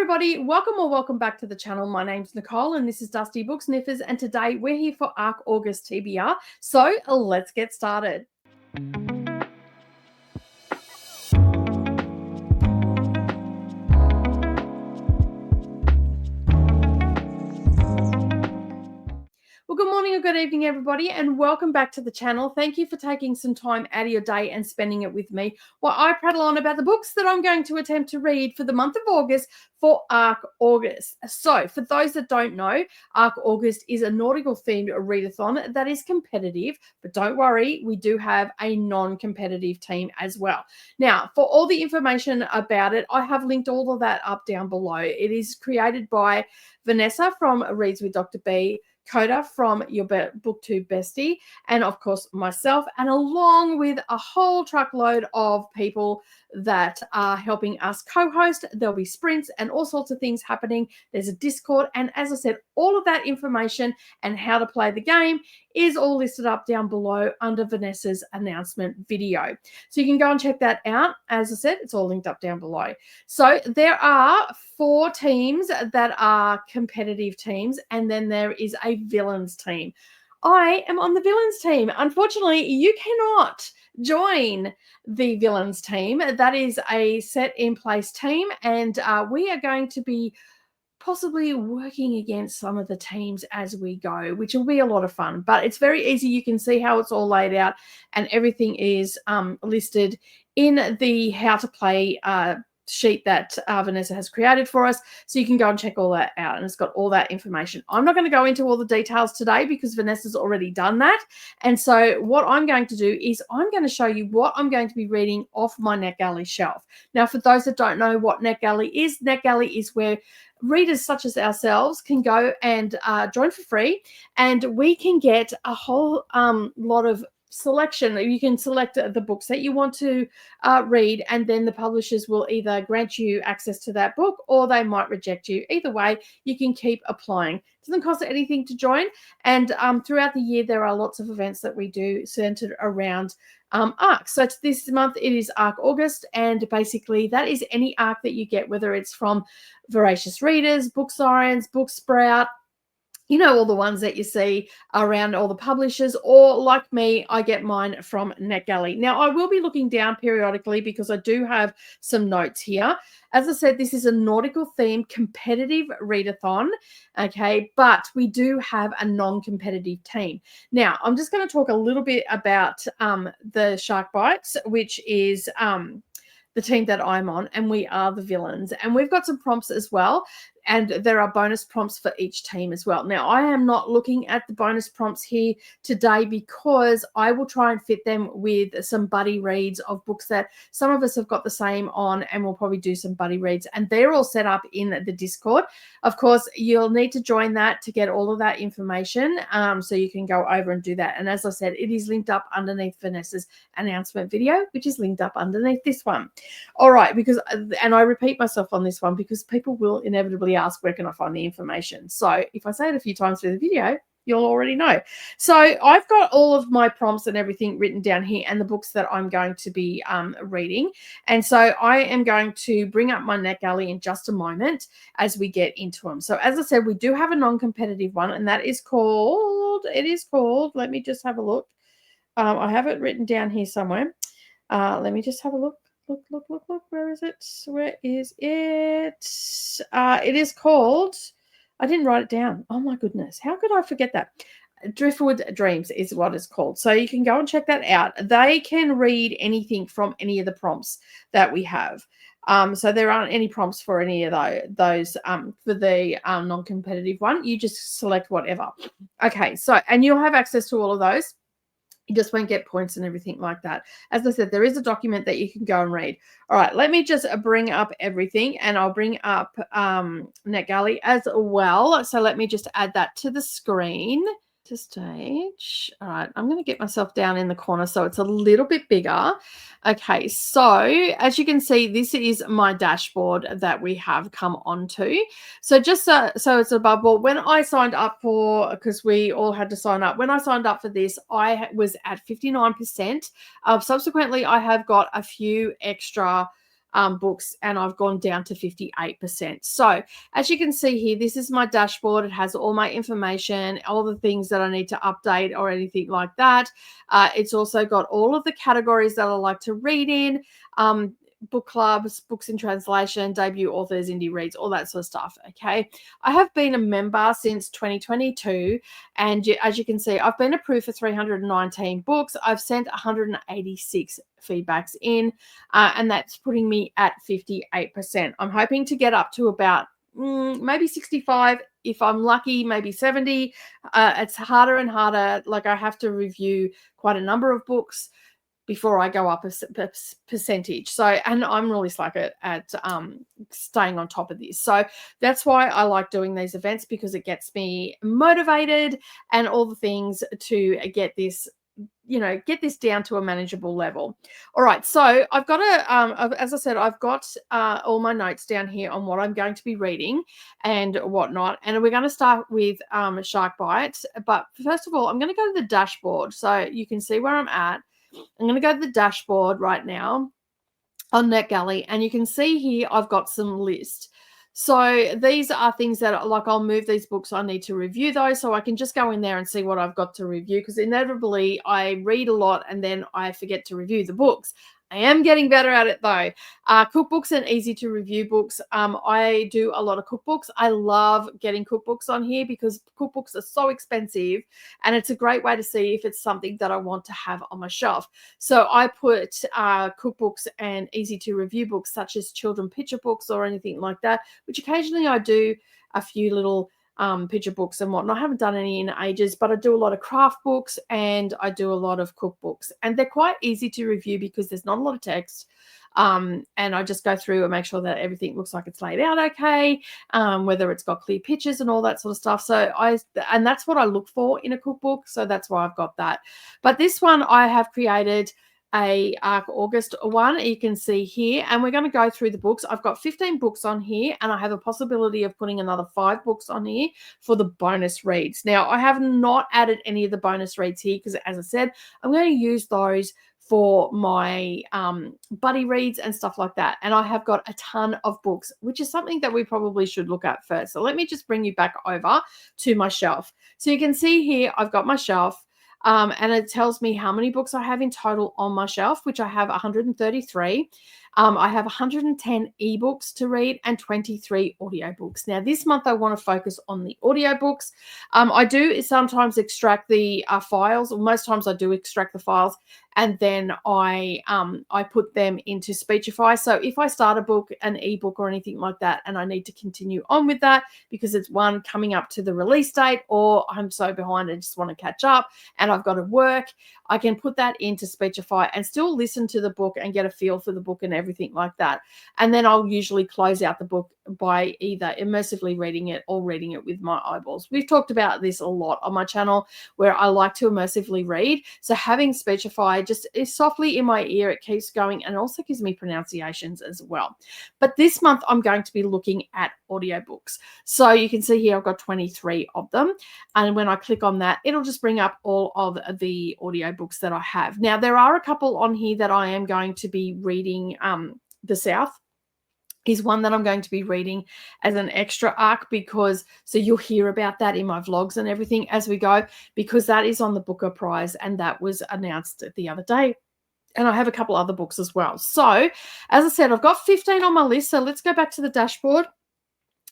everybody, welcome or welcome back to the channel. My name's Nicole and this is Dusty Book Sniffers, and today we're here for Arc August TBR. So let's get started. Well, good morning or good evening, everybody, and welcome back to the channel. Thank you for taking some time out of your day and spending it with me while I prattle on about the books that I'm going to attempt to read for the month of August for Arc August. So, for those that don't know, Arc August is a nautical-themed readathon that is competitive, but don't worry, we do have a non-competitive team as well. Now, for all the information about it, I have linked all of that up down below. It is created by Vanessa from Reads with Dr. B, Coda from your Booktube bestie, and of course myself, and along with a whole truckload of people that are helping us co-host. There'll be sprints and all sorts of things happening. There's a Discord, and as I said, all of that information and how to play the game is all listed up down below under Vanessa's announcement video. So you can go and check that out. As I said, it's all linked up down below. So there are 4 teams that are competitive teams, and then there is a villains team. I am on the villains team. Unfortunately, you cannot join the villains team. That is a set in place team, and we are going to be possibly working against some of the teams as we go, which will be a lot of fun. But it's very easy. You can see how it's all laid out, and everything is listed in the how to play sheet that Vanessa has created for us, so you can go and check all that out, and it's got all that information. I'm not going to go into all the details today because Vanessa's already done that, and so what I'm going to do is I'm going to show you what I'm going to be reading off my NetGalley shelf. Now, for those that don't know what NetGalley is where readers such as ourselves can go and join for free, and we can get a whole lot of selection. You can select the books that you want to read, and then the publishers will either grant you access to that book or they might reject you. Either way, you can keep applying. It doesn't cost anything to join, and throughout the year there are lots of events that we do centered around arc. So this month it is Arc August, and basically that is any arc that you get, whether it's from Voracious Readers, Book Sirens, Book Sprout, you know, all the ones that you see around all the publishers, or like me, I get mine from NetGalley. Now, I will be looking down periodically because I do have some notes here. As I said, this is a nautical themed competitive readathon, okay, but we do have a non-competitive team. Now, I'm just going to talk a little bit about the Sharkbites, which is the team that I'm on, and we are the villains. And we've got some prompts as well, and there are bonus prompts for each team as well. Now, I am not looking at the bonus prompts here today because I will try and fit them with some buddy reads of books that some of us have got the same on, and we'll probably do some buddy reads, and they're all set up in the Discord. Of course, you'll need to join that to get all of that information, so you can go over and do that. And as I said, it is linked up underneath Vanessa's announcement video, which is linked up underneath this one. All right, and I repeat myself on this one because people will inevitably ask, where can I find the information? So if I say it a few times through the video, you'll already know. So I've got all of my prompts and everything written down here, and the books that I'm going to be reading. And so I am going to bring up my NetGalley in just a moment as we get into them. So as I said, we do have a non-competitive one, and that is called, let me just have a look. I have it written down here somewhere. Let me just have a look. Look, where is it? It is called, I didn't write it down. Oh my goodness, how could I forget that? Driftwood Dreams is what it's called. So you can go and check that out. They can read anything from any of the prompts that we have. So there aren't any prompts for any of those for the non-competitive one. You just select whatever. Okay, so, and you'll have access to all of those. You just won't get points and everything like that. As I said, there is a document that you can go and read. All right, let me just bring up everything, and I'll bring up NetGalley as well. So let me just add that to the screen. To stage. All right, I'm going to get myself down in the corner so it's a little bit bigger. Okay, so as you can see, this is my dashboard that we have come onto. So just so it's a bubble. When I signed up for, because we all had to sign up, when I signed up for this, I was at 59%. Subsequently, I have got a few extra books, and I've gone down to 58%. So as you can see here, this is my dashboard. It has all my information, all the things that I need to update or anything like that. It's also got all of the categories that I like to read in, book clubs, books in translation, debut authors, indie reads, all that sort of stuff. Okay. I have been a member since 2022. And as you can see, I've been approved for 319 books. I've sent 186 feedbacks in, and that's putting me at 58%. I'm hoping to get up to about maybe 65. If I'm lucky, maybe 70. It's harder and harder. Like, I have to review quite a number of books before I go up a percentage. So, and I'm really slack at staying on top of this. So that's why I like doing these events, because it gets me motivated and all the things to get this, get this down to a manageable level. All right. So I've got as I said, I've got all my notes down here on what I'm going to be reading and whatnot. And we're going to start with Sharkbites. But first of all, I'm going to go to the dashboard so you can see where I'm at. I'm going to go to the dashboard right now on NetGalley, and you can see here I've got some lists. So these are things that, like, I'll move these books. I need to review those, so I can just go in there and see what I've got to review, because inevitably I read a lot and then I forget to review the books. I am getting better at it though. Cookbooks and easy to review books. I do a lot of cookbooks. I love getting cookbooks on here because cookbooks are so expensive, and it's a great way to see if it's something that I want to have on my shelf. So I put cookbooks and easy to review books such as children picture books or anything like that, which occasionally I do a few little picture books and whatnot. I haven't done any in ages, but I do a lot of craft books and I do a lot of cookbooks, and they're quite easy to review because there's not a lot of text. And I just go through and make sure that everything looks like it's laid out okay, whether it's got clear pictures and all that sort of stuff. So and that's what I look for in a cookbook. So that's why I've got that. But this one I have created a August one, you can see here, and we're going to go through the books. I've got 15 books on here, and I have a possibility of putting another 5 books on here for the bonus reads. Now, I have not added any of the bonus reads here because, as I said, I'm going to use those for my buddy reads and stuff like that. And I have got a ton of books, which is something that we probably should look at first. So let me just bring you back over to my shelf. So you can see here, I've got my shelf. And it tells me how many books I have in total on my shelf, which I have 133. I have 110 ebooks to read and 23 audiobooks. Now, this month I want to focus on the audiobooks. I do sometimes extract the files, or most times I do extract the files, and then I put them into Speechify. So if I start a book, an ebook or anything like that, and I need to continue on with that because it's one coming up to the release date, or I'm so behind I just want to catch up and I've got to work, I can put that into Speechify and still listen to the book and get a feel for the book and everything like that. And then I'll usually close out the book by either immersively reading it or reading it with my eyeballs. We've talked about this a lot on my channel, where I like to immersively read. So having Speechify just is softly in my ear. It keeps going and also gives me pronunciations as well. But this month I'm going to be looking at audiobooks. So you can see here I've got 23 of them. And when I click on that, it'll just bring up all of the audiobooks that I have. Now, there are a couple on here that I am going to be reading. The South is one that I'm going to be reading as an extra arc, because so you'll hear about that in my vlogs and everything as we go, because that is on the Booker Prize and that was announced the other day. And I have a couple other books as well. So as I said, I've got 15 on my list. So let's go back to the dashboard.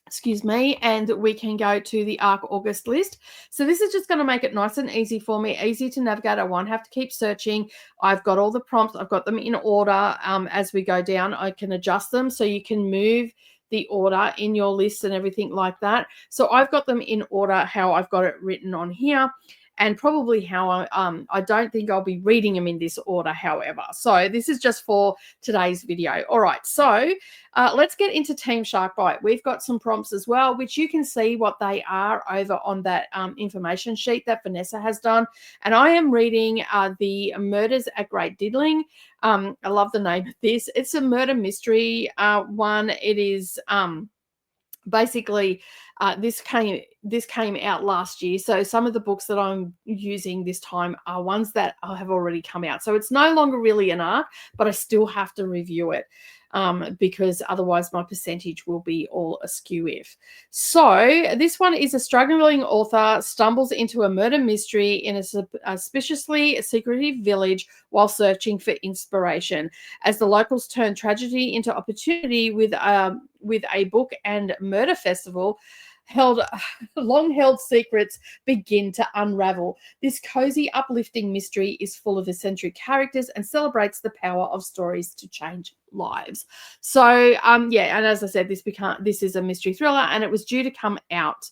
Excuse me, and we can go to the ARC August list. So this is just going to make it nice and easy for me, easy to navigate. I won't have to keep searching. I've got all the prompts. I've got them in order. As we go down, I can adjust them so you can move the order in your list and everything like that. So I've got them in order how I've got it written on here. And probably how I don't think I'll be reading them in this order, however. So this is just for today's video. All right, so let's get into Team Sharkbite. We've got some prompts as well, which you can see what they are over on that information sheet that Vanessa has done. And I am reading the Murders at Great Diddling. I love the name of this. It's a murder mystery one. It is basically this came out last year, so some of the books that I'm using this time are ones that have already come out, so it's no longer really an arc, but I still have to review it. because otherwise my percentage will be all askew if. So this one is a struggling author stumbles into a murder mystery in a suspiciously secretive village while searching for inspiration. As the locals turn tragedy into opportunity with a book and murder festival, long-held secrets begin to unravel. This cozy, uplifting mystery is full of eccentric characters and celebrates the power of stories to change lives. So, yeah, and as I said, this is a mystery thriller, and it was due to come out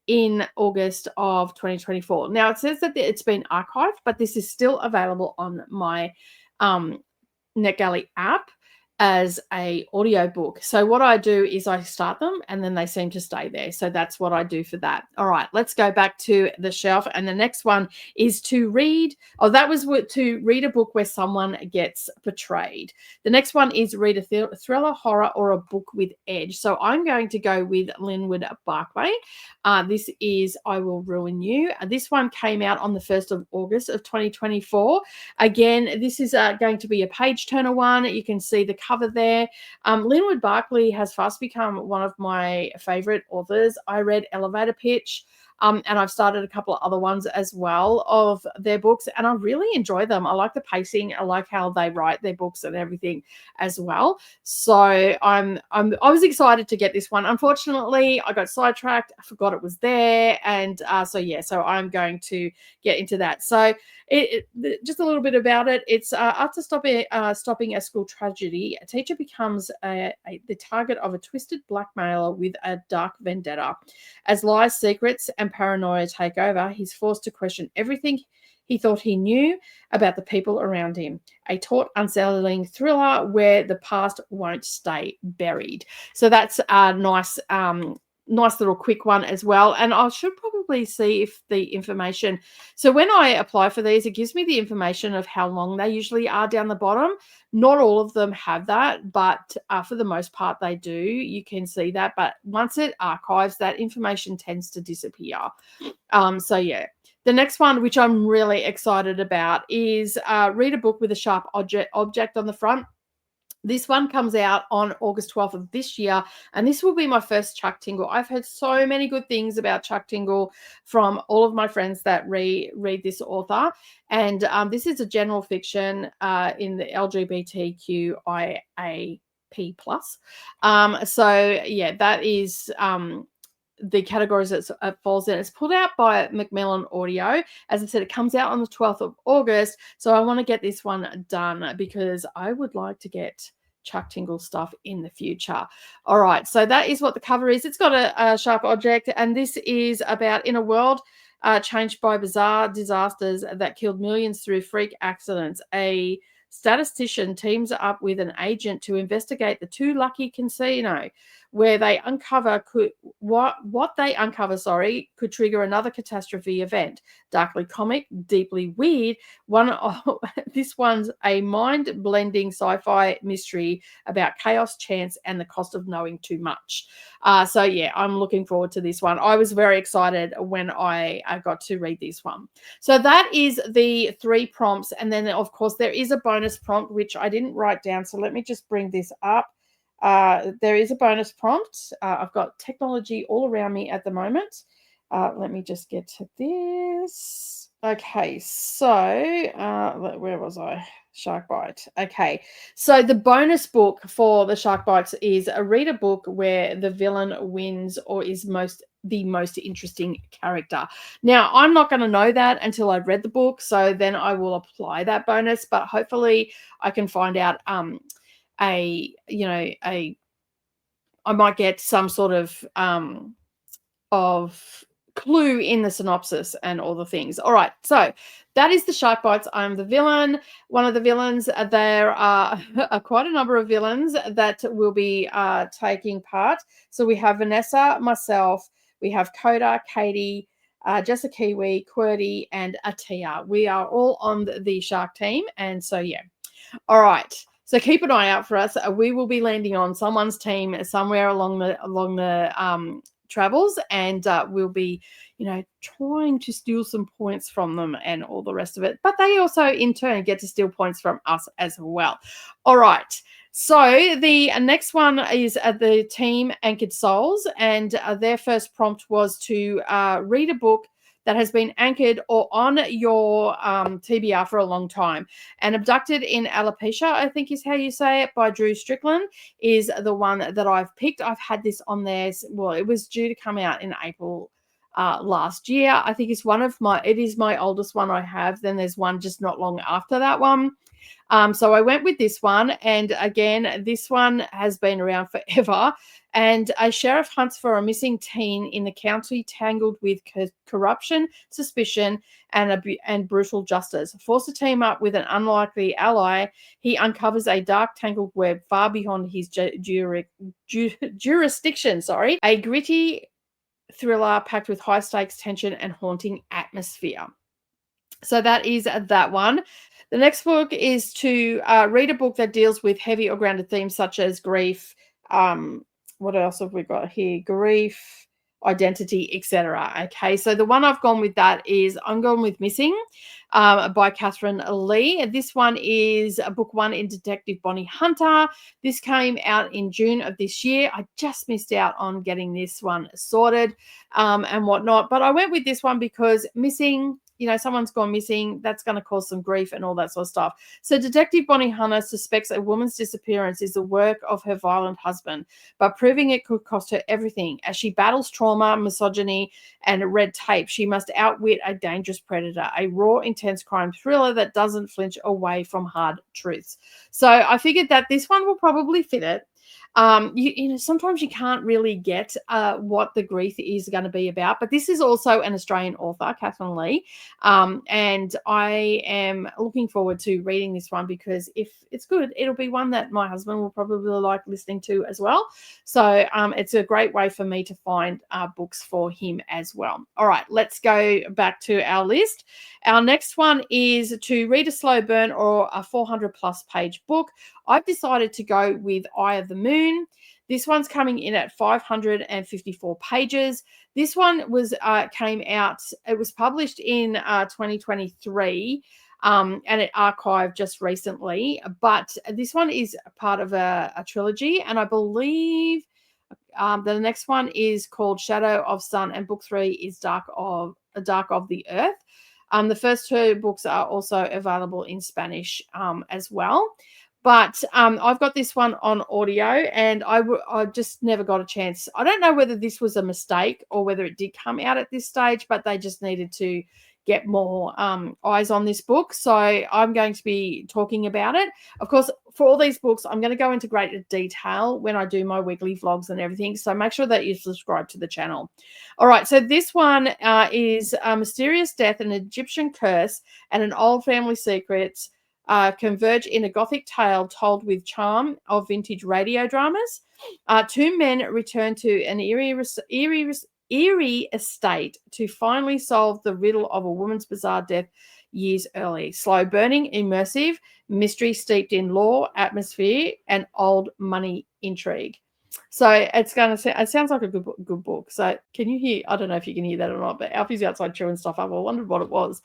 in August of 2024. Now, it says that it's been archived, but this is still available on my NetGalley app as a audiobook. So what I do is I start them and then they seem to stay there. So that's what I do for that. All right, let's go back to the shelf. And the next one is to read. Oh, that was to read a book where someone gets betrayed. The next one is read a thriller, horror, or a book with edge. So I'm going to go with Linwood Barclay. This is I Will Ruin You. This one came out on the 1st of August of 2024. Again, this is going to be a page turner one. You can see the cover there. Linwood Barclay has fast become one of my favorite authors. I read Elevator Pitch, and I've started a couple of other ones as well of their books, and I really enjoy them. I like the pacing. I like how they write their books and everything as well. So I was excited to get this one. Unfortunately, I got sidetracked. I forgot it was there, and so I'm going to get into that. So just a little bit about it. It's after stopping a school tragedy, a teacher becomes the target of a twisted blackmailer with a dark vendetta. As lies, secrets, and paranoia take over, he's forced to question everything he thought he knew about the people around him. A taut, unsettling thriller where the past won't stay buried. So that's a nice little quick one as well. And I should probably see if the information, so when I apply for these, it gives me the information of how long they usually are down the bottom. Not all of them have that, but for the most part they do. You can see that, but once it archives, that information tends to disappear. So yeah. The next one, which I'm really excited about, is read a book with a sharp object on the front. This one comes out on August 12th of this year, and this will be my first Chuck Tingle. I've heard so many good things about Chuck Tingle from all of my friends that read this author, and this is a general fiction in the LGBTQIA+. So yeah, that is the categories that it falls in. It's pulled out by Macmillan Audio. As I said, it comes out on the 12th of August. So I want to get this one done because I would like to get Chuck Tingle stuff in the future. All right. So that is what the cover is. It's got a sharp object, and this is about in a world changed by bizarre disasters that killed millions through freak accidents. A statistician teams up with an agent to investigate the Too Lucky Casino, where they uncover what they uncover could trigger another catastrophe event. Darkly comic, deeply weird. This one's a mind-blending sci-fi mystery about chaos, chance, and the cost of knowing too much. So yeah, I'm looking forward to this one. I was very excited when I got to read this one. So that is the 3 prompts, and then of course there is a bonus prompt which I didn't write down. So let me just bring this up. There is a bonus prompt. I've got technology all around me at the moment. Let me just get to this. Okay, so where was I? Sharkbite. Okay, so the bonus book for the Sharkbites is read a book where the villain wins or is the most interesting character. Now, I'm not going to know that until I've read the book, so then I will apply that bonus, but hopefully I can find out I might get some sort of clue in the synopsis and all the things. All right, so that is the Sharkbites. I'm the villain, one of the villains. There are quite a number of villains that will be taking part. So we have Vanessa, myself, we have Coda, Katie, Jessica Kiwi, QWERTY, and Atia. We are all on the Shark team, and so yeah. All right. So keep an eye out for us. We will be landing on someone's team somewhere along the travels, and we'll be, trying to steal some points from them and all the rest of it. But they also, in turn, get to steal points from us as well. All right. So the next one is the team Anchored Souls, and their first prompt was to read a book that has been anchored or on your TBR for a long time. And Abducted in Alopecia, I think is how you say it, by Drew Strickland, is the one that I've picked. I've had this on there. Well, it was due to come out in April last year. I think it is my oldest one I have. Then there's one just not long after that one. So I went with this one. And again, this one has been around forever. And a sheriff hunts for a missing teen in the county tangled with corruption, suspicion, and brutal justice. Forced to team up with an unlikely ally, he uncovers a dark, tangled web far beyond his jurisdiction. A gritty thriller packed with high stakes, tension, and haunting atmosphere. So that is that one. The next book is to read a book that deals with heavy or grounded themes such as grief. What else have we got here? Grief, identity, etc. Okay, so the one I've gone with I'm going with Missing by Catherine Lee. This one is book 1 in Detective Bonnie Hunter. This came out in June of this year. I just missed out on getting this one sorted and whatnot, but I went with this one because missing, someone's gone missing, that's going to cause some grief and all that sort of stuff. So Detective Bonnie Hunter suspects a woman's disappearance is the work of her violent husband, but proving it could cost her everything. As she battles trauma, misogyny, and red tape, she must outwit a dangerous predator, a raw, intense crime thriller that doesn't flinch away from hard truths. So I figured that this one will probably fit it. Sometimes you can't really get what the grief is going to be about, but this is also an Australian author, Catherine Lee, and I am looking forward to reading this one because if it's good, it'll be one that my husband will probably like listening to as well. So it's a great way for me to find books for him as well. All right, let's go back to our list. Our next one is to read a slow burn or a 400 plus page book. I've decided to go with Eye of the Moon. This one's coming in at 554 pages. This one came out, it was published in 2023 and it archived just recently. But this one is part of a trilogy, and I believe the next one is called Shadow of Sun, and book 3 is Dark of the Earth. The first 2 books are also available in Spanish as well. But I've got this one on audio, and I just never got a chance. I don't know whether this was a mistake or whether it did come out at this stage, but they just needed to get more eyes on this book. So I'm going to be talking about it. Of course, for all these books, I'm going to go into greater detail when I do my weekly vlogs and everything. So make sure that you subscribe to the channel. All right, so this one is a mysterious death, an Egyptian curse, and an old family secret converge in a gothic tale told with charm of vintage radio dramas. 2 men return to an eerie estate to finally solve the riddle of a woman's bizarre death years early. Slow burning, immersive, mystery steeped in lore, atmosphere, and old money intrigue. So it sounds like a good book. So can you hear? I don't know if you can hear that or not, but Alfie's outside chewing stuff up. I wondered what it was.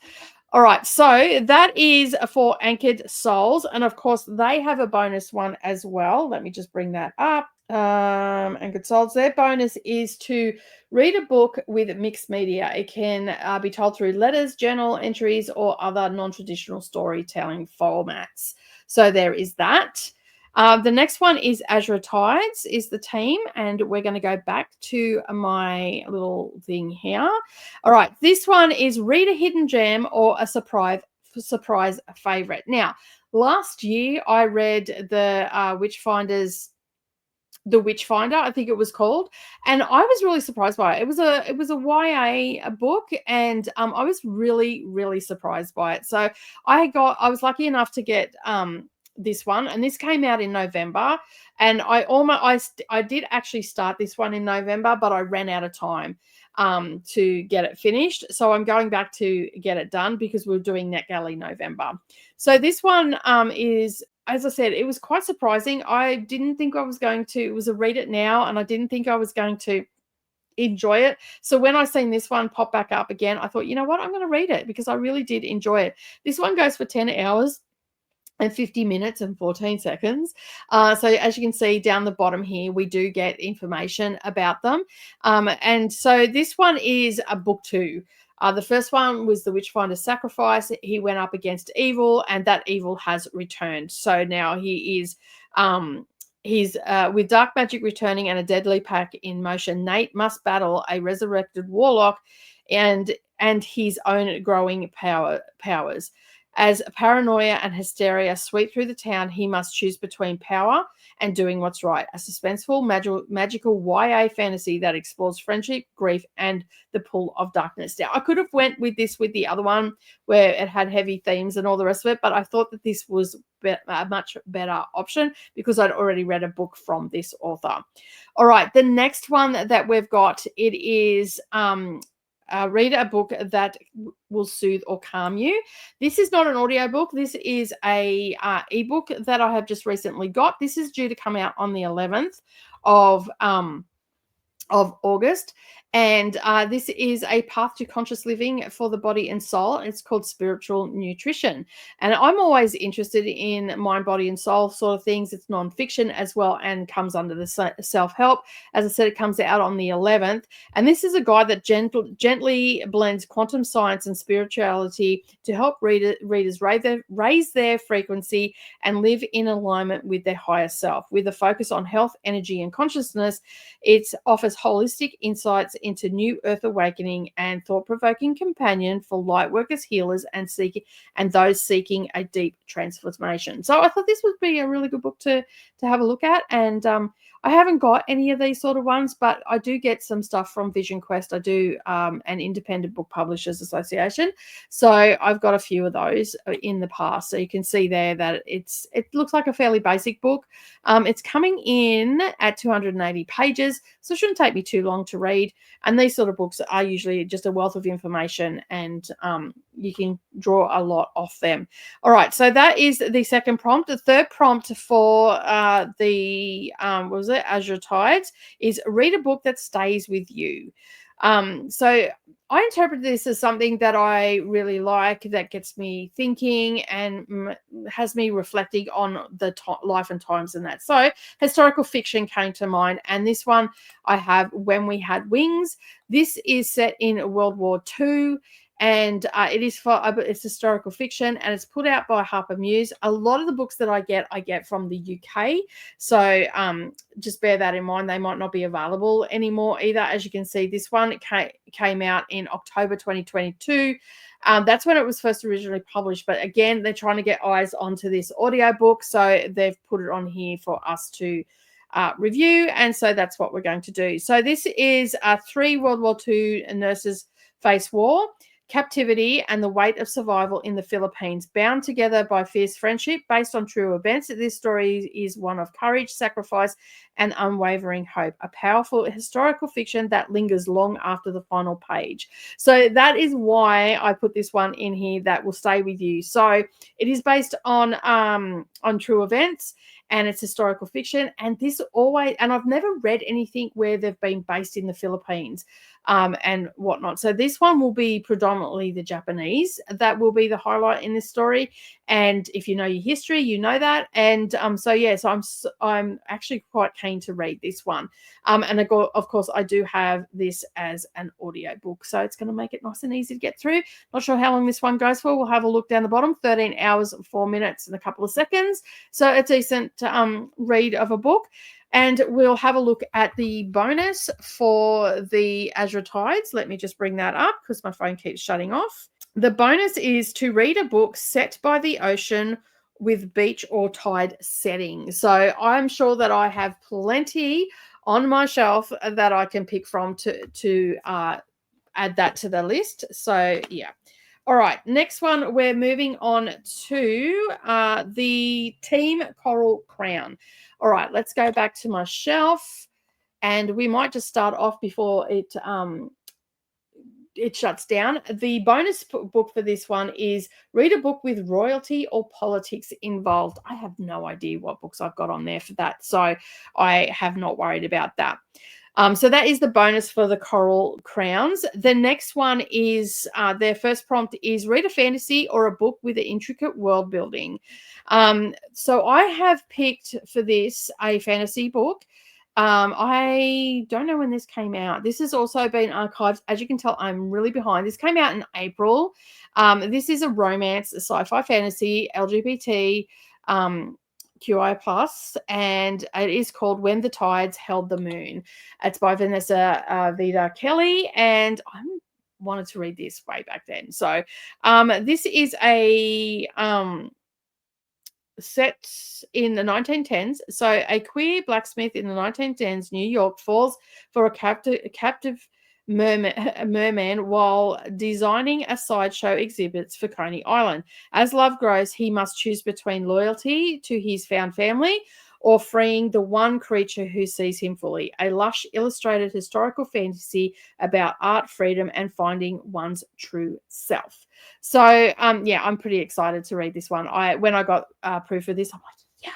All right, so that is for Anchored Souls, and of course they have a bonus one as well. Let me just bring that up. Anchored Souls, their bonus is to read a book with mixed media. It can be told through letters, journal entries, or other non-traditional storytelling formats. So there is that. The next one is Azure Tides is the team, and we're going to go back to my little thing here. All right, this one is read a hidden gem or a surprise favorite. Now, last year I read the Witchfinder, I think it was called, and I was really surprised by it. It was a YA book, and I was really, really surprised by it. So I was lucky enough to get this one, and this came out in November, and I did actually start this one in November, but I ran out of time to get it finished. So I'm going back to get it done because we're doing NetGalley November. So this one is, as I said, it was quite surprising. I didn't think I was going to. It was a read it now, and I didn't think I was going to enjoy it. So when I seen this one pop back up again, I thought, you know what, I'm going to read it because I really did enjoy it. This one goes for 10 hours. and 50 minutes and 14 seconds. So as you can see down the bottom here, we do get information about them. And so this one is a book 2. The first one was the Witchfinder's Sacrifice. He went up against evil, and that evil has returned. So now he is he's with dark magic returning and a deadly pack in motion. Nate must battle a resurrected warlock and his own growing powers. As paranoia and hysteria sweep through the town, he must choose between power and doing what's right. A suspenseful, magical YA fantasy that explores friendship, grief, and the pull of darkness. Now, I could have went with this with the other one where it had heavy themes and all the rest of it, but I thought that this was a much better option because I'd already read a book from this author. All right, the next one that we've got, it is read a book that will soothe or calm you. This is not an audiobook. This is a ebook that I have just recently got. This is due to come out on the 11th of August. And this is a path to conscious living for the body and soul. It's called Spiritual Nutrition. And I'm always interested in mind, body, and soul sort of things. It's nonfiction as well and comes under the self-help. As I said, it comes out on the 11th. And this is a guide that gently blends quantum science and spirituality to help readers raise their frequency and live in alignment with their higher self. With a focus on health, energy, and consciousness, it offers holistic insights into new earth awakening and thought-provoking companion for light workers, healers, and those seeking a deep transformation. So I thought this would be a really good book to have a look at. And I haven't got any of these sort of ones, but I do get some stuff from Vision Quest. I do an Independent Book Publishers Association. So I've got a few of those in the past. So you can see there that it looks like a fairly basic book. It's coming in at 280 pages, so it shouldn't take me too long to read. And these sort of books are usually just a wealth of information, and you can draw a lot off them. All right, so that is the second prompt. The third prompt for the Azure Tides is read a book that stays with you. So I interpret this as something that I really like, that gets me thinking and has me reflecting on the life and times and that. So historical fiction came to mind, and this one I have When We Had Wings. This is set in World War II. And it's historical fiction, and it's put out by Harper Muse. A lot of the books that I get from the UK. So just bear that in mind. They might not be available anymore either. As you can see, this one came out in October 2022. That's when it was first originally published. But again, they're trying to get eyes onto this audiobook. So they've put it on here for us to review. And so that's what we're going to do. So this is 3 World War II nurses face war, captivity, and the weight of survival in the Philippines, bound together by fierce friendship based on true events. This story is one of courage, sacrifice, and unwavering hope, a powerful historical fiction that lingers long after the final page. So that is why I put this one in here that will stay with you. So it is based on true events, and it's historical fiction. And I've never read anything where they've been based in the Philippines and whatnot. So this one will be predominantly the Japanese. That will be the highlight in this story. And if you know your history, you know that. And so I'm actually quite keen to read this one. And of course, I do have this as an audio book, so it's going to make it nice and easy to get through. Not sure how long this one goes for. We'll have a look down the bottom. 13 hours, 4 minutes, and a couple of seconds. So a decent read of a book. And we'll have a look at the bonus for the Azure Tides. Let me just bring that up because my phone keeps shutting off. The bonus is to read a book set by the ocean with beach or tide settings. So I'm sure that I have plenty on my shelf that I can pick from to add that to the list. So yeah. All right, next one, we're moving on to the Team Coral Crown. All right, let's go back to my shelf, and we might just start off before it shuts down. The bonus book for this one is read a book with royalty or politics involved. I have no idea what books I've got on there for that, so I have not worried about that. So that is the bonus for the Coral Crowns. The next one is their first prompt is read a fantasy or a book with an intricate world building. So I have picked for this a fantasy book. I don't know when this came out. This has also been archived. As you can tell, I'm really behind. This came out in April. This is a romance, a sci-fi fantasy, LGBT. QI plus, and it is called When the Tides Held the Moon. It's by Vanessa Vida Kelly, and I wanted to read this way back then. So this is a set in the 1910s. So a queer blacksmith in the 1910s New York falls for a captive merman while designing a sideshow exhibits for Coney Island. As love grows, he must choose between loyalty to his found family or freeing the one creature who sees him fully. A lush illustrated historical fantasy about art, freedom, and finding one's true self. So, yeah, I'm pretty excited to read this one. When I got proof of this, I'm like, yes.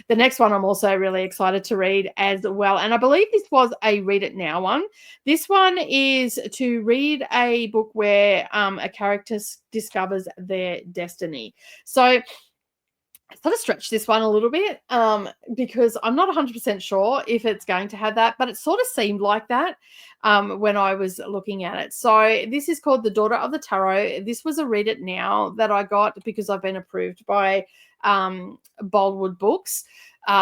The next one I'm also really excited to read as well. And I believe this was a Read It Now one. This one is to read a book where a character discovers their destiny. So I sort of stretched this one a little bit because I'm not 100% sure if it's going to have that, but it sort of seemed like that when I was looking at it. So this is called The Daughter of the Tarot. This was a Read It Now that I got because I've been approved by Boldwood Books.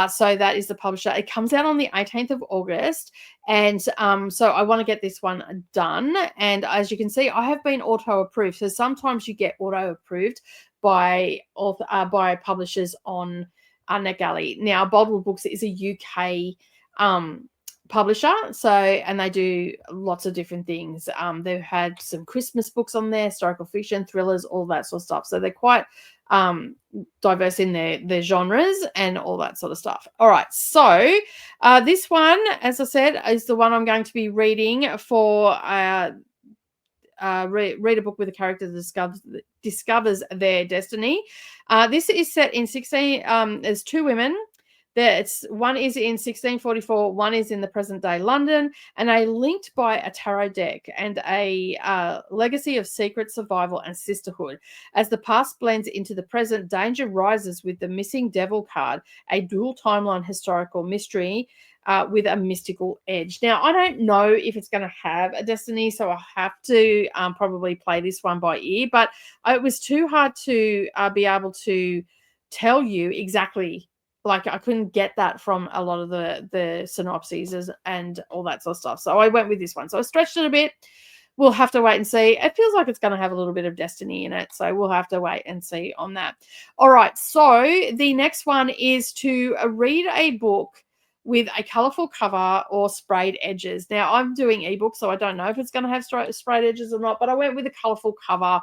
So that is the publisher. It comes out on the 18th of August. And so I want to get this one done. And as you can see, I have been auto-approved. So sometimes you get auto-approved by publishers on NetGalley. Now, Boldwood Books is a UK publisher, so and they do lots of different things. They've had some Christmas books on there, historical fiction, thrillers, all that sort of stuff. So they're quite diverse in their genres and all that sort of stuff. All right, so this one, as I said, is the one I'm going to be reading for read a book with a character that discovers their destiny. This is set in 16. There's two women. One is in 1644, one is in the present day London, and are linked by a tarot deck and a legacy of secret survival and sisterhood. As the past blends into the present, danger rises with the missing devil card, a dual timeline historical mystery with a mystical edge. Now, I don't know if it's going to have a destiny, so I'll have to probably play this one by ear, but it was too hard to be able to tell you exactly. Like, I couldn't get that from a lot of the synopses and all that sort of stuff. So I went with this one. So I stretched it a bit. We'll have to wait and see. It feels like it's going to have a little bit of destiny in it. So we'll have to wait and see on that. All right. So the next one is to read a book with a colorful cover or sprayed edges. Now, I'm doing ebooks, so I don't know if it's going to have sprayed edges or not, but I went with a colorful cover.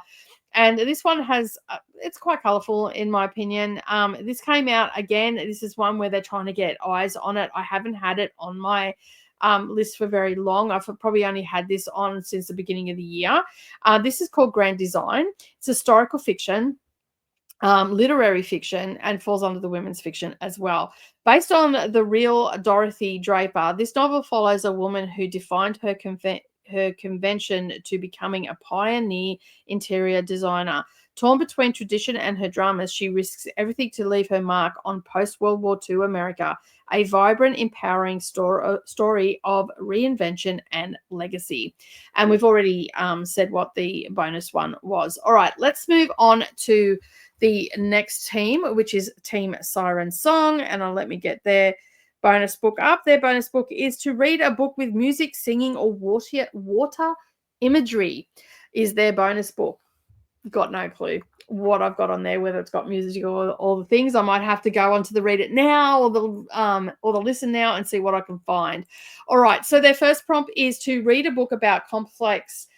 And this one has, it's quite colorful in my opinion. This came out again. This is one where they're trying to get eyes on it. I haven't had it on my list for very long. I've probably only had this on since the beginning of the year. This is called Grand Design. It's historical fiction, literary fiction, and falls under the women's fiction as well. Based on the real Dorothy Draper, this novel follows a woman who defined her convention to becoming a pioneer interior designer. Torn between tradition and her dramas, she risks everything to leave her mark on post-World War II America, a vibrant, empowering story of reinvention and legacy. And we've already said what the bonus one was. All right, let's move on to the next team, which is Team Siren Song. And let me get their bonus book up. Their bonus book is to read a book with music, singing, or water imagery is their bonus book. Got no clue what I've got on there, whether it's got music or all the things. I might have to go onto the Read It Now or the Listen Now and see what I can find. All right, so their first prompt is to read a book about complex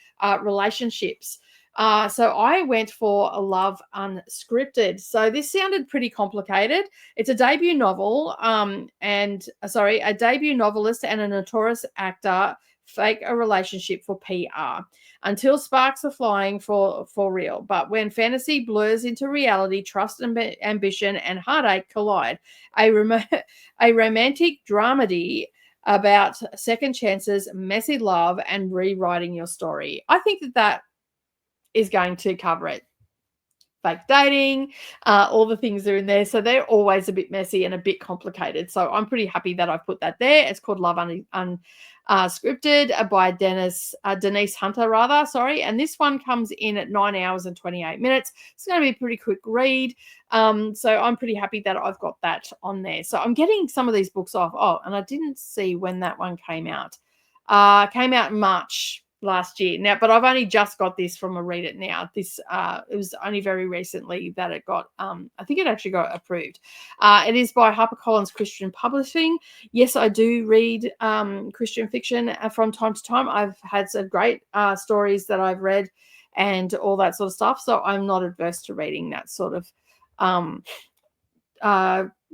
relationships. So I went for a Love Unscripted. So this sounded pretty complicated. It's a debut novel, a debut novelist and a notorious actor fake a relationship for PR until sparks are flying for real. But when fantasy blurs into reality, trust and ambition and heartache collide. A romantic dramedy about second chances, messy love, and rewriting your story. I think that is going to cover it. Fake dating, all the things are in there. So they're always a bit messy and a bit complicated. So I'm pretty happy that I've put that there. It's called Love Unscripted by Denise Hunter, rather. Sorry. And this one comes in at 9 hours and 28 minutes. It's going to be a pretty quick read. So I'm pretty happy that I've got that on there. So I'm getting some of these books off. Oh, and I didn't see when that one came out. Came out in March last year now, but I've only just got this from a Read It Now. This it was only very recently that it got I think it actually got approved. It is by HarperCollins Christian Publishing. Yes, I do read Christian fiction from time to time. I've had some great stories that I've read and all that sort of stuff, so I'm not adverse to reading that sort of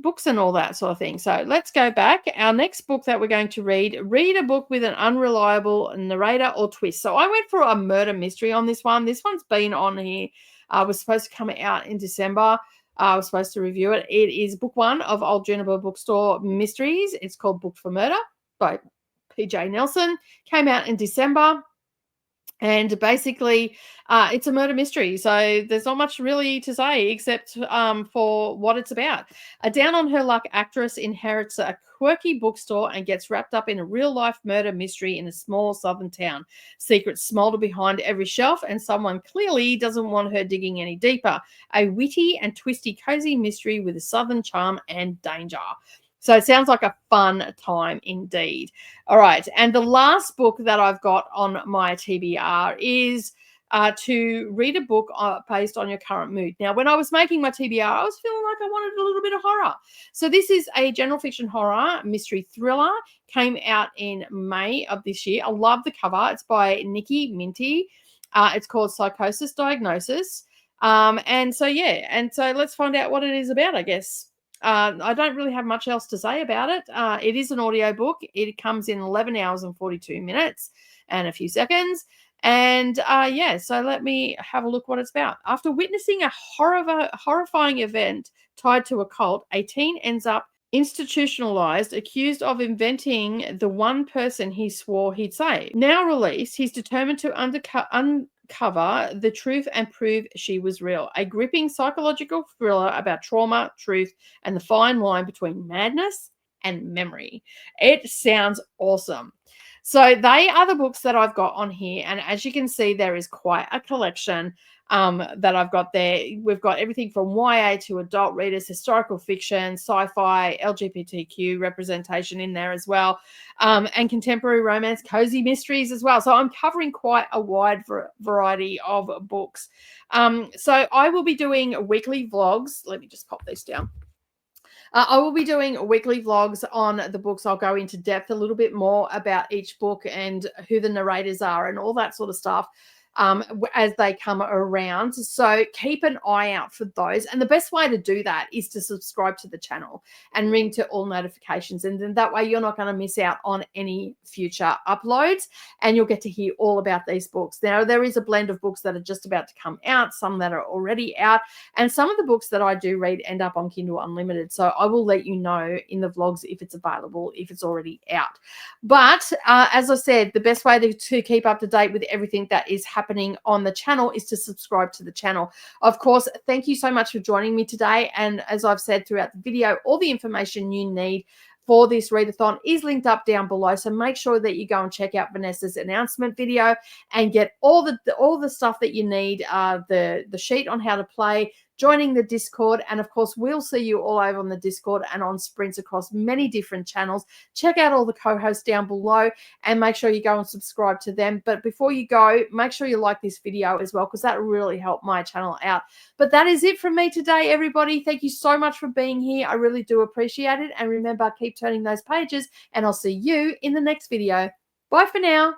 books and all that sort of thing. So let's go back. Our next book that we're going to read a book with an unreliable narrator or twist. So I went for a murder mystery on this one. This one's been on here. Was supposed to come out in December. I was supposed to review it. It is book one of Old Juniper Bookstore Mysteries. It's called Booked for Murder by PJ Nelson. Came out in December. And basically, it's a murder mystery. So there's not much really to say except for what it's about. A down-on-her-luck actress inherits a quirky bookstore and gets wrapped up in a real-life murder mystery in a small southern town. Secrets smolder behind every shelf, and someone clearly doesn't want her digging any deeper. A witty and twisty, cozy mystery with a southern charm and danger. So it sounds like a fun time indeed. All right. And the last book that I've got on my TBR is to read a book based on your current mood. Now, when I was making my TBR, I was feeling like I wanted a little bit of horror. So this is a general fiction horror mystery thriller. Came out in May of this year. I love the cover. It's by Nikki Minty. It's called Psychosis Diagnosis. And so let's find out what it is about, I guess. I don't really have much else to say about it. It is an audiobook. It comes in 11 hours and 42 minutes and a few seconds. And so let me have a look what it's about. After witnessing a horrifying event tied to a cult, a teen ends up institutionalized, accused of inventing the one person he swore he'd saved. Now released, he's determined to uncover the truth and prove she was real. A gripping psychological thriller about trauma, truth, and the fine line between madness and memory. It sounds awesome. So they are the books that I've got on here. And as you can see, there is quite a collection that I've got there. We've got everything from YA to adult readers, historical fiction, sci-fi, LGBTQ representation in there as well, and contemporary romance, cozy mysteries as well. So I'm covering quite a wide variety of books. So I will be doing weekly vlogs. Let me just pop this down. I will be doing weekly vlogs on the books. I'll go into depth a little bit more about each book and who the narrators are and all that sort of stuff as they come around. So keep an eye out for those. And the best way to do that is to subscribe to the channel and ring to all notifications. And then that way you're not going to miss out on any future uploads and you'll get to hear all about these books. Now, there is a blend of books that are just about to come out, some that are already out, and some of the books that I do read end up on Kindle Unlimited. So I will let you know in the vlogs if it's available, if it's already out. But as I said, the best way to keep up to date with everything that is happening on the channel is to subscribe to the channel. Of course, thank you so much for joining me today. And as I've said throughout the video, all the information you need for this readathon is linked up down below. So make sure that you go and check out Vanessa's announcement video and get all the stuff that you need, the sheet on how to play, joining the Discord, and of course we'll see you all over on the Discord and on sprints across many different channels. Check out all the co-hosts down below and make sure you go and subscribe to them. But before you go, make sure you like this video as well, because that really helped my channel out. But that is it from me today, everybody. Thank you so much for being here. I really do appreciate it. And remember, keep turning those pages, and I'll see you in the next video. Bye for now.